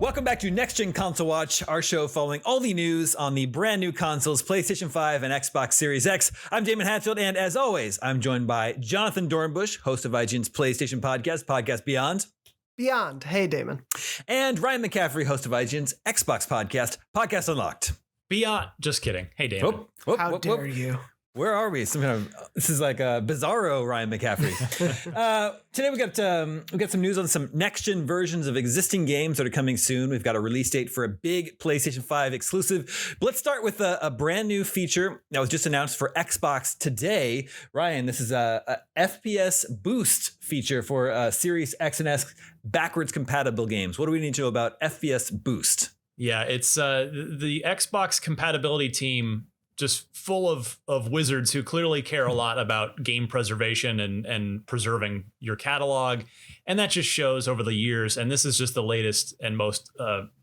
Welcome back to Next Gen Console Watch, our show following all the news on the brand new consoles, PlayStation 5 and Xbox Series X. I'm Damon Hatfield, and as always, I'm joined by Jonathan Dornbush, host of IGN's PlayStation Podcast Beyond. Beyond. Hey, Damon. And Ryan McCaffrey, host of IGN's Xbox Podcast Unlocked. Beyond. Just kidding. Hey, Damon. How dare you? Where are we? This is like a bizarro Ryan McCaffrey. Today we got some news on some next gen versions of existing games that are coming soon. We've got a release date for a big PlayStation 5 exclusive. But let's start with a brand new feature that was just announced for Xbox today. Ryan, this is a FPS Boost feature for Series X and S backwards compatible games. What do we need to know about FPS Boost? Yeah, it's the Xbox compatibility team, just full of wizards who clearly care a lot about game preservation and preserving your catalog. And that just shows over the years. And this is just the latest and most,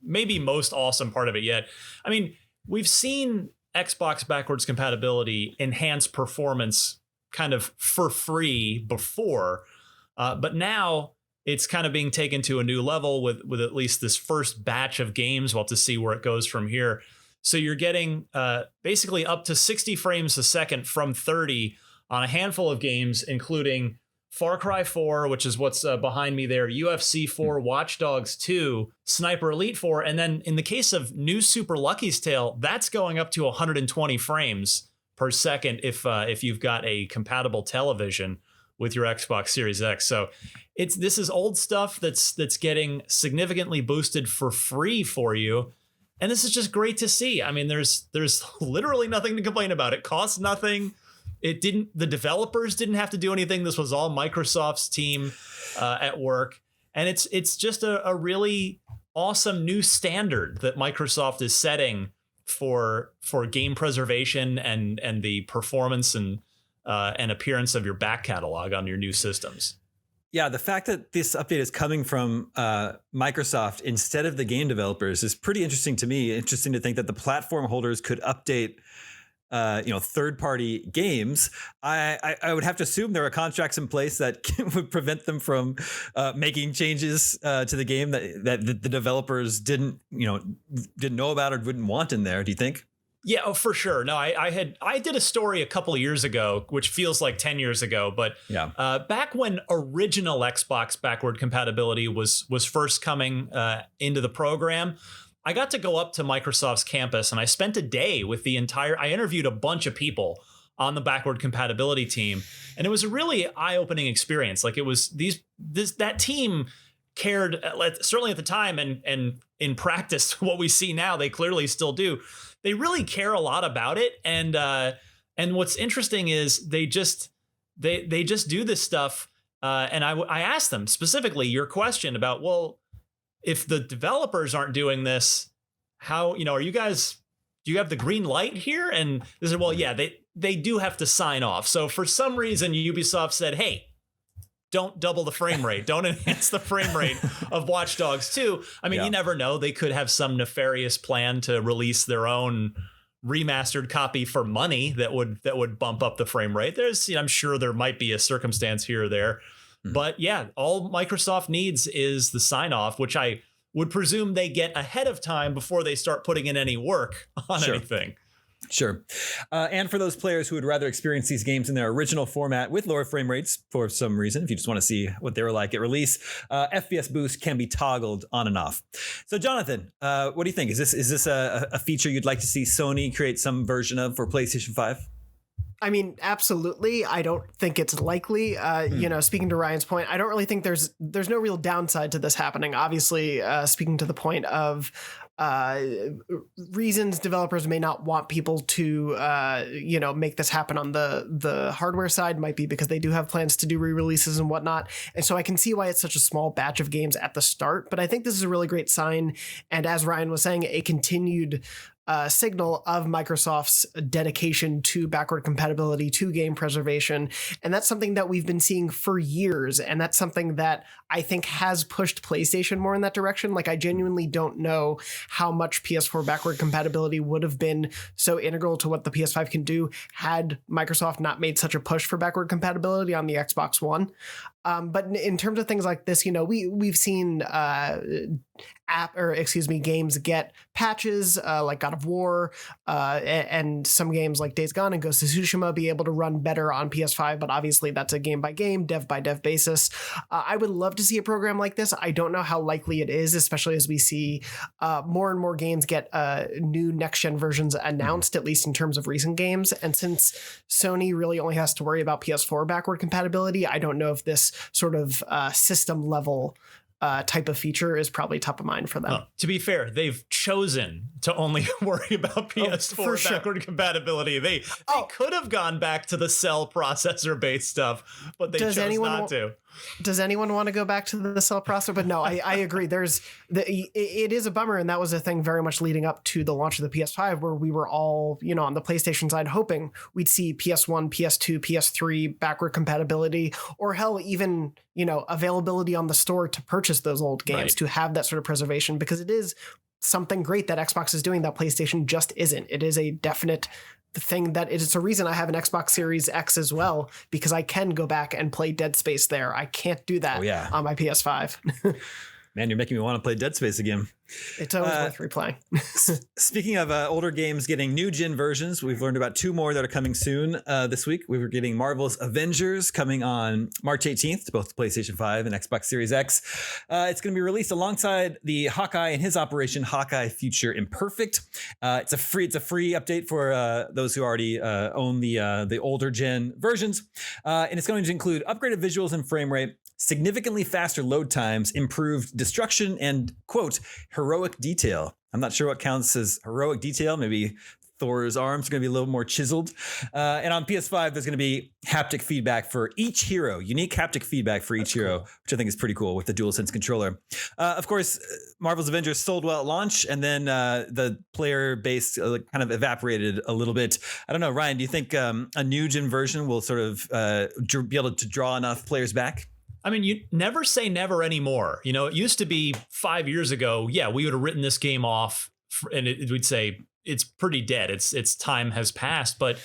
maybe most awesome part of it yet. I mean, we've seen Xbox backwards compatibility enhance performance kind of for free before, but now it's kind of being taken to a new level with at least this first batch of games. We'll have to see where it goes from here. So you're getting basically up to 60 frames a second from 30 on a handful of games, including Far Cry 4, which is what's behind me there, UFC 4, Watch Dogs 2, Sniper Elite 4, and then in the case of New Super Lucky's Tale, that's going up to 120 frames per second if you've got a compatible television with your Xbox Series X. So this is old stuff that's getting significantly boosted for free for you. And this is just great to see. I mean, there's literally nothing to complain about. It costs nothing. The developers didn't have to do anything. This was all Microsoft's team at work. And it's just a really awesome new standard that Microsoft is setting for game preservation and the performance and appearance of your back catalog on your new systems. Yeah, the fact that this update is coming from Microsoft instead of the game developers is pretty interesting to me. Interesting to think that the platform holders could update, third-party games. I would have to assume there are contracts in place that would prevent them from making changes to the game that the developers didn't know about or wouldn't want in there. Do you think? Yeah, oh, for sure. No, I did a story a couple of years ago, which feels like 10 years ago. But back when original Xbox backward compatibility was first coming into the program, I got to go up to Microsoft's campus and I spent a day with I interviewed a bunch of people on the backward compatibility team. And it was a really eye-opening experience. Like that team cared, certainly at the time and in practice, what we see now, they clearly still do. They really care a lot about it, and what's interesting is they just do this stuff. And I asked them specifically your question about, well, if the developers aren't doing this, how are you guys? Do you have the green light here? And they said, well, yeah, they do have to sign off. So for some reason, Ubisoft said, hey, don't double the frame rate. Don't enhance the frame rate of Watch Dogs 2. I mean, You never know. They could have some nefarious plan to release their own remastered copy for money that would bump up the frame rate. I'm sure there might be a circumstance here or there. But yeah, all Microsoft needs is the sign off, which I would presume they get ahead of time before they start putting in any work on anything. Sure. And for those players who would rather experience these games in their original format with lower frame rates for some reason, if you just want to see what they were like at release, FPS Boost can be toggled on and off. So, Jonathan, what do you think? Is this a feature you'd like to see Sony create some version of for PlayStation 5? I mean, absolutely. I don't think it's likely. Speaking to Ryan's point, I don't really think there's no real downside to this happening. Obviously, speaking to the point of reasons developers may not want people to make this happen on the hardware side might be because they do have plans to do re-releases and whatnot, and so I can see why it's such a small batch of games at the start. But I think this is a really great sign, and as Ryan was saying, a continued signal of Microsoft's dedication to backward compatibility, to game preservation. And that's something that we've been seeing for years. And that's something that I think has pushed PlayStation more in that direction. Like, I genuinely don't know how much PS4 backward compatibility would have been so integral to what the PS5 can do had Microsoft not made such a push for backward compatibility on the Xbox One. But in terms of things like this, we've seen games get patches like God of War, and some games like Days Gone and Ghost of Tsushima be able to run better on PS5, but obviously that's a game by game, dev by dev basis. I would love to see a program like this. I don't know how likely it is, especially as we see more and more games get new next-gen versions announced, at least in terms of recent games. And since Sony really only has to worry about PS4 backward compatibility, I don't know if this sort of system level type of feature is probably top of mind for them. To be fair, they've chosen to only worry about PS4 backward compatibility. They could have gone back to the cell processor based stuff, but they chose not to. Does anyone want to go back to the cell processor? But no, I agree. It is a bummer, and that was a thing very much leading up to the launch of the PS5, where we were all, on the PlayStation side, hoping we'd see PS1, PS2, PS3 backward compatibility, or hell, even availability on the store to purchase those old games, to have that sort of preservation, because it is something great that Xbox is doing that PlayStation just isn't. It is a definite thing that it's a reason I have an Xbox Series X as well, because I can go back and play Dead Space there. I can't do that on my PS5. Man, you're making me want to play Dead Space again. It's always worth replaying. Speaking of older games getting new gen versions, we've learned about 2 more that are coming soon this week. We were getting Marvel's Avengers coming on March 18th to both PlayStation 5 and Xbox Series X. It's going to be released alongside the Hawkeye and his Operation Hawkeye feature Imperfect. It's a free update for those who already own the older gen versions. And it's going to include upgraded visuals and frame rate, significantly faster load times, improved destruction, and, quote, heroic detail. I'm not sure what counts as heroic detail. Maybe Thor's arms are going to be a little more chiseled. And on PS5, there's going to be haptic feedback for each hero, unique haptic feedback for each hero, which I think is pretty cool with the DualSense controller. Of course, Marvel's Avengers sold well at launch, and then the player base kind of evaporated a little bit. I don't know, Ryan, do you think a Nugen version will sort of be able to draw enough players back? I mean, you never say never anymore. It used to be 5 years ago. Yeah, we would have written this game off and we'd say it's pretty dead. Its time has passed. But,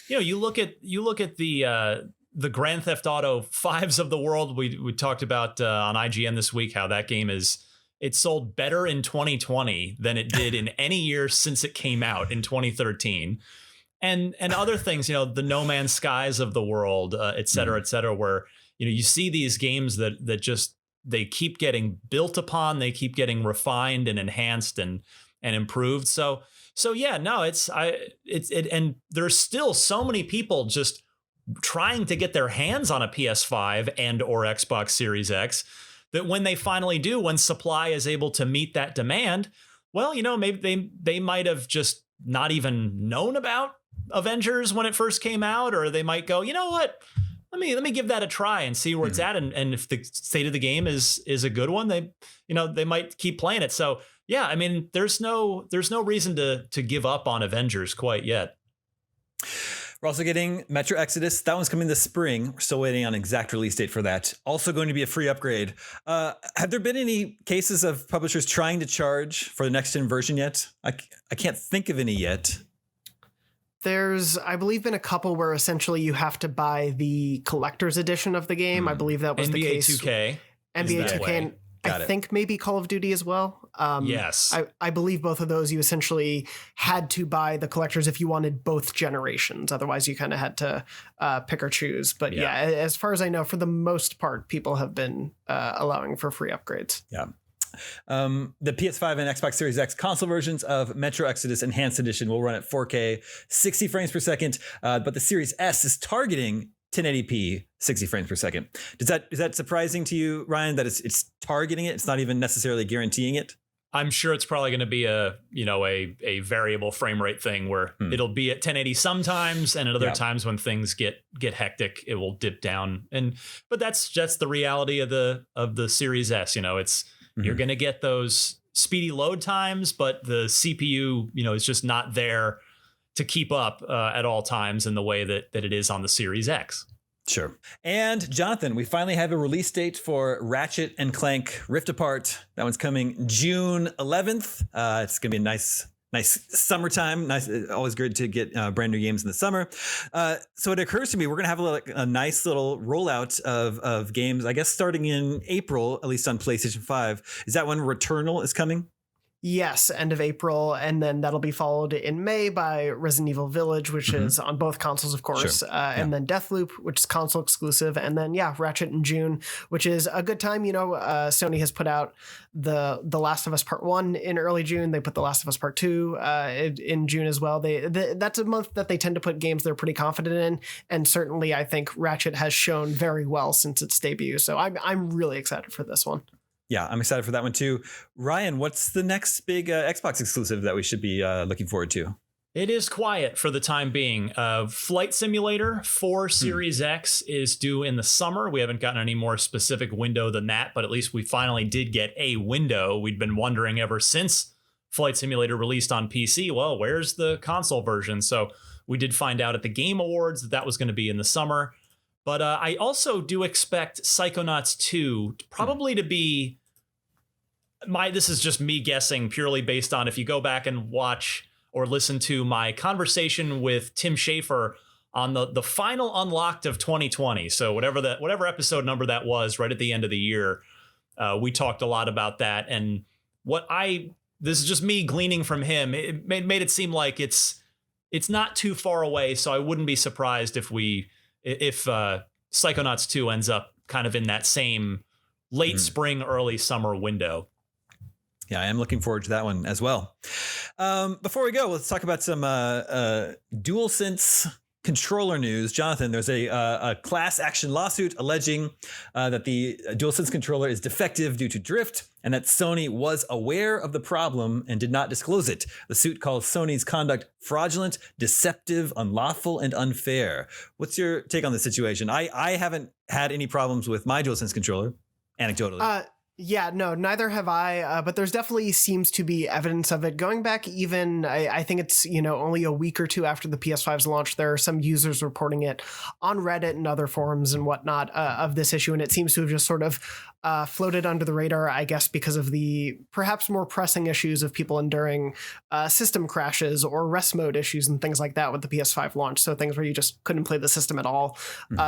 you look at the Grand Theft Auto 5s of the world. We talked about on IGN this week how that game it sold better in 2020 than it did in any year since it came out in 2013. And other things, the No Man's Skies of the world, et cetera, where you see these games that just they keep getting built upon, they keep getting refined and enhanced and improved. So yeah, no, and there's still so many people just trying to get their hands on a PS5 and or Xbox Series X that when they finally do, when supply is able to meet that demand, well, maybe they might have just not even known about Avengers when it first came out, or they might go, you know what? Let me give that a try and see where it's at, and if the state of the game is a good one, they might keep playing it. So yeah, I mean, there's no reason to give up on Avengers quite yet. We're also getting Metro Exodus. That one's coming this spring. We're still waiting on exact release date for that. Also going to be a free upgrade. Have there been any cases of publishers trying to charge for the next gen version yet? I can't think of any yet. There's, I believe, been a couple where essentially you have to buy the collector's edition of the game. I believe that was the case. NBA 2K. NBA 2K. And I think maybe Call of Duty as well. Yes. I believe both of those you essentially had to buy the collectors if you wanted both generations. Otherwise, you kind of had to pick or choose. But yeah, as far as I know, for the most part, people have been allowing for free upgrades. Yeah. The PS5 and Xbox Series X console versions of Metro Exodus Enhanced Edition will run at 4K, 60 frames per second, but the Series S is targeting 1080p, 60 frames per second. Is that surprising to you, Ryan, that it's targeting it? It's not even necessarily guaranteeing it? I'm sure it's probably going to be a variable frame rate thing where it'll be at 1080 sometimes, and at other times when things get hectic, it will dip down. But that's just the reality of the Series S. You're going to get those speedy load times, but the CPU, is just not there to keep up at all times in the way that it is on the Series X. Sure. And Jonathan, we finally have a release date for Ratchet and Clank Rift Apart. That one's coming June 11th. It's going to be a nice Nice summertime. Nice, always good to get brand new games in the summer. So it occurs to me we're gonna have a nice little rollout of games. I guess starting in April, at least on PlayStation 5. Is that when Returnal is coming? Yes, end of April, and then that'll be followed in May by Resident Evil Village, which is on both consoles, of course, Sure. and then Deathloop, which is console exclusive, and then Ratchet in June, which is a good time. Sony has put out the Last of Us Part 1 in early June. They put The Last of Us Part 2 in June as well. That's a month that they tend to put games they're pretty confident in, and certainly I think Ratchet has shown very well since its debut. So I'm really excited for this one. Yeah, I'm excited for that one too. Ryan, what's the next big Xbox exclusive that we should be looking forward to? It is quiet for the time being. Flight Simulator 4 Series X is due in the summer. We haven't gotten any more specific window than that, but at least we finally did get a window. We'd been wondering ever since Flight Simulator released on PC, well, where's the console version? So we did find out at the Game Awards that was going to be in the summer. But I also do expect Psychonauts 2 probably to be this is just me guessing purely based on if you go back and watch or listen to my conversation with Tim Schafer on the final Unlocked of 2020. So whatever episode number that was right at the end of the year, we talked a lot about that. And this is just me gleaning from him. It made it seem like it's not too far away. So I wouldn't be surprised if Psychonauts 2 ends up kind of in that same late spring, early summer window. Yeah, I am looking forward to that one as well. Before we go, let's talk about some DualSense controller news. Jonathan, there's a class action lawsuit alleging that the DualSense controller is defective due to drift and that Sony was aware of the problem and did not disclose it. The suit calls Sony's conduct fraudulent, deceptive, unlawful, and unfair. What's your take on this situation? I haven't had any problems with my DualSense controller, anecdotally. Yeah, no, neither have I. But there's definitely seems to be evidence of it going back even, I think it's, only a week or two after the PS5's launch. There are some users reporting it on Reddit and other forums and whatnot of this issue. And it seems to have just sort of floated under the radar, I guess, because of the perhaps more pressing issues of people enduring system crashes or rest mode issues and things like that with the PS5 launch. So things where you just couldn't play the system at all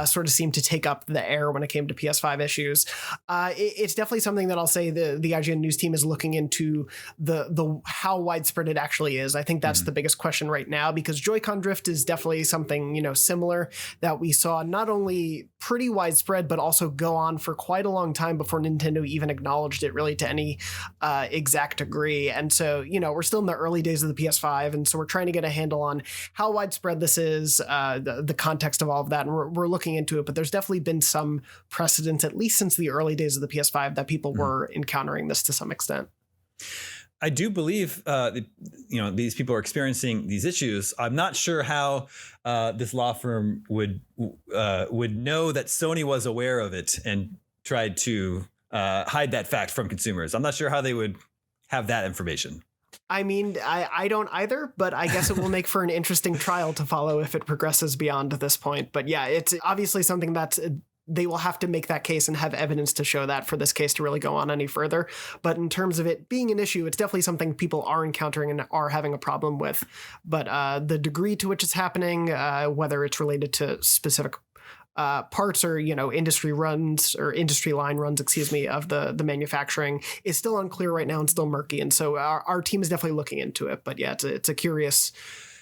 sort of seemed to take up the air when it came to PS5 issues. It's definitely something that I'll say the IGN News team is looking into the how widespread it actually is. I think that's the biggest question right now, because Joy-Con drift is definitely something, similar that we saw not only pretty widespread, but also go on for quite a long time before Nintendo even acknowledged it really to any exact degree. And so, we're still in the early days of the PS5. And so we're trying to get a handle on how widespread this is, the context of all of that. And we're looking into it, but there's definitely been some precedents, at least since the early days of the PS5, that people were encountering this to some extent. I do believe, these people are experiencing these issues. I'm not sure how this law firm would know that Sony was aware of it and tried to hide that fact from consumers. I'm not sure how they would have that information. I mean, I don't either, but I guess it will make for an interesting trial to follow if it progresses beyond this point. But yeah, it's obviously something that's they will have to make that case and have evidence to show that for this case to really go on any further. But in terms of it being an issue, it's definitely something people are encountering and are having a problem with. But the degree to which it's happening, whether it's related to specific parts or, industry runs or industry line runs, of the manufacturing is still unclear right now and still murky. And so our team is definitely looking into it. But yeah, it's a curious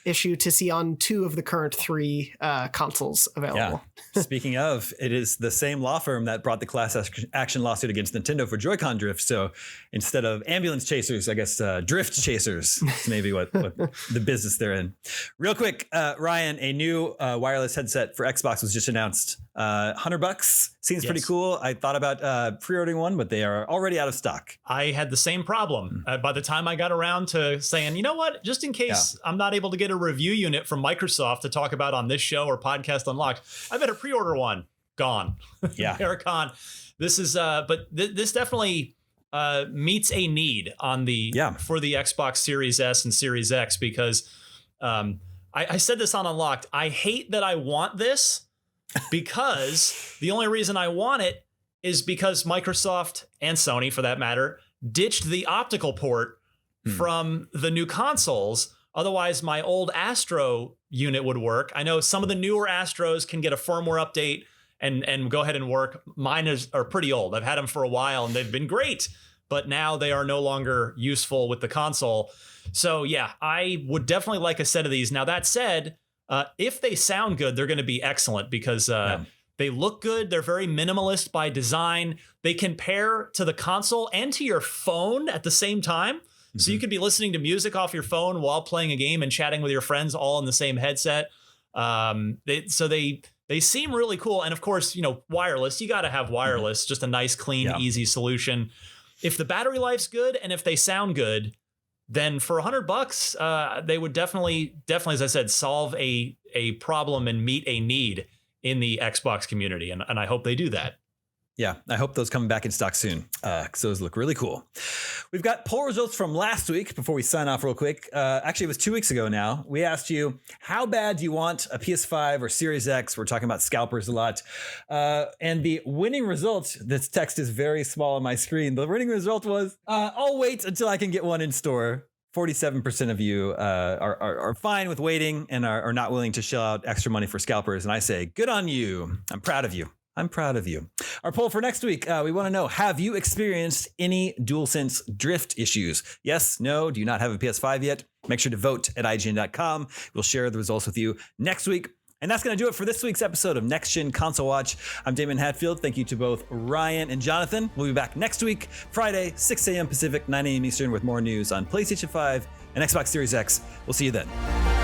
issue to see on 2 of the current 3 consoles available. Yeah. Speaking of, it is the same law firm that brought the class action lawsuit against Nintendo for Joy-Con drift. So instead of ambulance chasers, I guess drift chasers is maybe what the business they're in. Real quick, Ryan, a new wireless headset for Xbox was just announced. $100 seems pretty cool. I thought about pre-ordering one, but they are already out of stock. I had the same problem. By the time I got around to saying, you know what, just in case I'm not able to get a review unit from Microsoft to talk about on this show or Podcast Unlocked, I better pre-order one. Gone. Yeah. They're gone. This is, but this definitely meets a need on for the Xbox Series S and Series X, because I said this on Unlocked. I hate that I want this, because the only reason I want it is because Microsoft and Sony, for that matter, ditched the optical port from the new consoles. Otherwise, my old Astro unit would work. I know some of the newer Astros can get a firmware update and go ahead and work. Mine are pretty old. I've had them for a while and they've been great, but now they are no longer useful with the console. So yeah, I would definitely like a set of these. Now that said, if they sound good, they're going to be excellent because they look good. They're very minimalist by design. They can pair to the console and to your phone at the same time. So you could be listening to music off your phone while playing a game and chatting with your friends all in the same headset. They seem really cool. And of course, wireless, you got to have wireless, just a nice, clean, easy solution. If the battery life's good and if they sound good, then for $100, they would definitely, as I said, solve a problem and meet a need in the Xbox community. And I hope they do that. Yeah, I hope those come back in stock soon because those look really cool. We've got poll results from last week before we sign off real quick. Actually, it was 2 weeks ago now. We asked you, how bad do you want a PS5 or Series X? We're talking about scalpers a lot. And the winning result, this text is very small on my screen. The winning result was, I'll wait until I can get one in store. 47% of you are fine with waiting and are not willing to shell out extra money for scalpers. And I say, good on you. I'm proud of you. I'm proud of you. Our poll for next week, we want to know, have you experienced any DualSense Drift issues? Yes, no, do you not have a PS5 yet? Make sure to vote at IGN.com. We'll share the results with you next week. And that's going to do it for this week's episode of Next Gen Console Watch. I'm Damon Hatfield. Thank you to both Ryan and Jonathan. We'll be back next week, Friday, 6 a.m. Pacific, 9 a.m. Eastern, with more news on PlayStation 5 and Xbox Series X. We'll see you then.